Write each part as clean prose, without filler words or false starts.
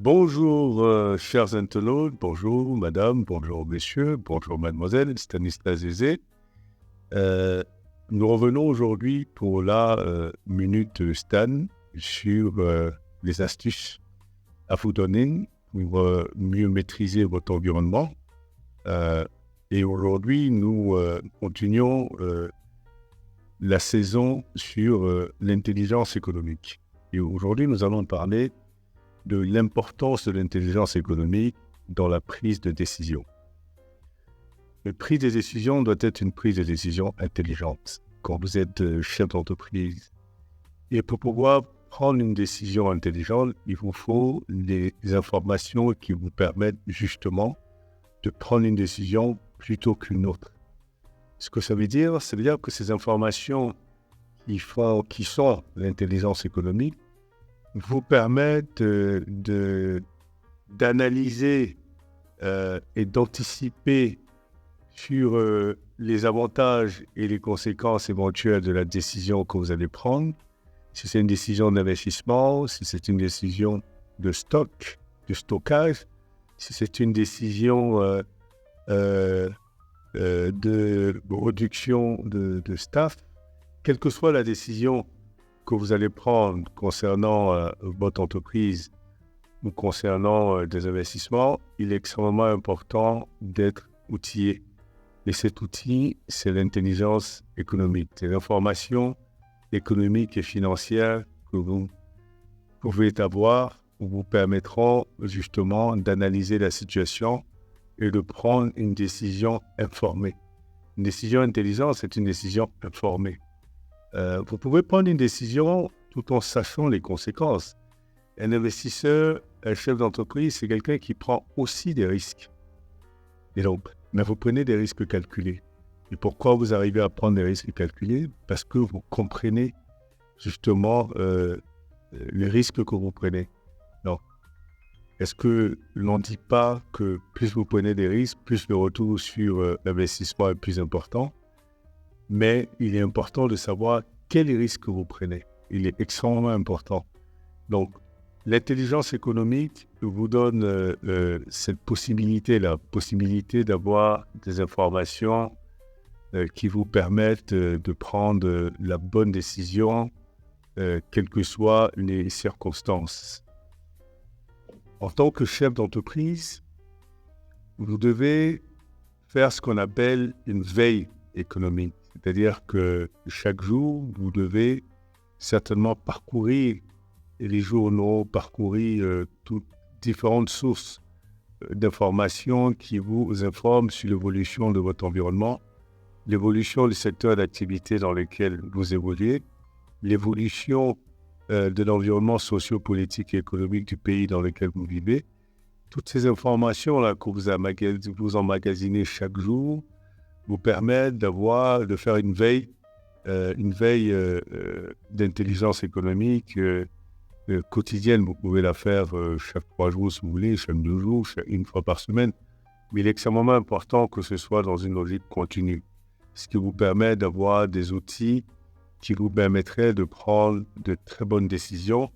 Bonjour, chers internautes, bonjour madame, bonjour messieurs, bonjour mademoiselle, Stanislas Zézé. Euh, Nous revenons aujourd'hui pour la Minute Stan sur les astuces à vous donner pour mieux maîtriser votre environnement. Euh, et aujourd'hui, nous continuons la saison sur l'intelligence économique. Et aujourd'hui, nous allons parler de l'importance de l'intelligence économique dans la prise de décision. La prise de décision doit être une prise de décision intelligente. Quand vous êtes chef d'entreprise, et pour pouvoir prendre une décision intelligente, il vous faut des informations qui vous permettent justement de prendre une décision plutôt qu'une autre. Ce que ça veut dire que ces informations qui sont l'intelligence économique vous permettent d'analyser et d'anticiper sur les avantages et les conséquences éventuelles de la décision que vous allez prendre. Si c'est une décision d'investissement, si c'est une décision de stockage, si c'est une décision de réduction de staff, quelle que soit la décision que vous allez prendre concernant votre entreprise ou concernant des investissements, il est extrêmement important d'être outillé. Et cet outil, c'est l'intelligence économique. C'est l'information économique et financière que vous pouvez avoir vous permettront justement d'analyser la situation et de prendre une décision informée. Une décision intelligente, c'est une décision informée. Vous pouvez prendre une décision tout en sachant les conséquences. Un investisseur, un chef d'entreprise, c'est quelqu'un qui prend aussi des risques. Et donc, mais vous prenez des risques calculés. Et pourquoi vous arrivez à prendre des risques calculés? Parce que vous comprenez justement les risques que vous prenez. Donc, est-ce que l'on ne dit pas que plus vous prenez des risques, plus le retour sur l'investissement est plus important? Mais il est important de savoir quels risques vous prenez. Il est extrêmement important. Donc, l'intelligence économique vous donne cette possibilité, la possibilité d'avoir des informations qui vous permettent de prendre la bonne décision, quelles que soient les circonstances. En tant que chef d'entreprise, vous devez faire ce qu'on appelle une veille économique. C'est-à-dire que chaque jour, vous devez certainement parcourir les journaux, parcourir toutes différentes sources d'informations qui vous informent sur l'évolution de votre environnement, l'évolution du secteur d'activité dans lequel vous évoluez, l'évolution de l'environnement socio-politique et économique du pays dans lequel vous vivez. Toutes ces informations-là que vous emmagasinez chaque jour vous permettent de faire une veille d'intelligence économique quotidienne. Vous pouvez la faire chaque 3 jours si vous voulez, chaque 2 jours, une fois par semaine. Mais il est extrêmement important que ce soit dans une logique continue, ce qui vous permet d'avoir des outils qui vous permettraient de prendre de très bonnes décisions,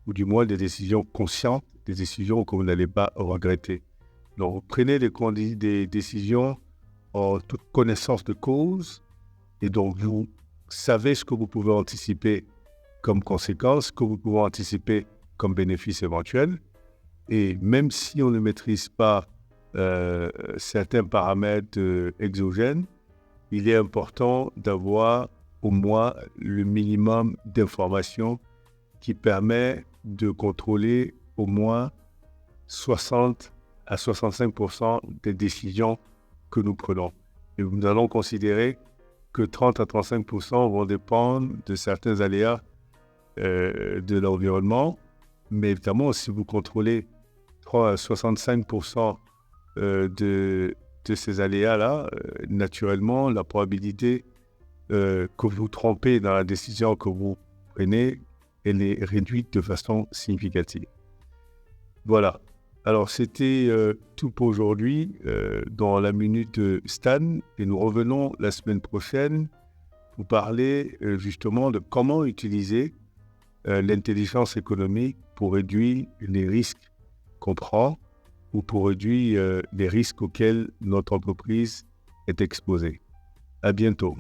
ou du moins des décisions conscientes, des décisions que vous n'allez pas regretter. Donc, vous prenez des décisions en toute connaissance de cause, et donc vous savez ce que vous pouvez anticiper comme conséquence, ce que vous pouvez anticiper comme bénéfice éventuel. Et même si on ne maîtrise pas certains paramètres exogènes, il est important d'avoir au moins le minimum d'informations qui permet de contrôler au moins 60 à 65% des décisions que nous prenons. Et nous allons considérer que 30 à 35% vont dépendre de certains aléas de l'environnement. Mais évidemment, si vous contrôlez 3 à 65% de ces aléas-là, naturellement, la probabilité que vous trompez dans la décision que vous prenez, elle est réduite de façon significative. Voilà. Alors, c'était tout pour aujourd'hui dans la Minute Stan. Et nous revenons la semaine prochaine pour parler justement de comment utiliser l'intelligence économique pour réduire les risques qu'on prend ou pour réduire les risques auxquels notre entreprise est exposée. À bientôt.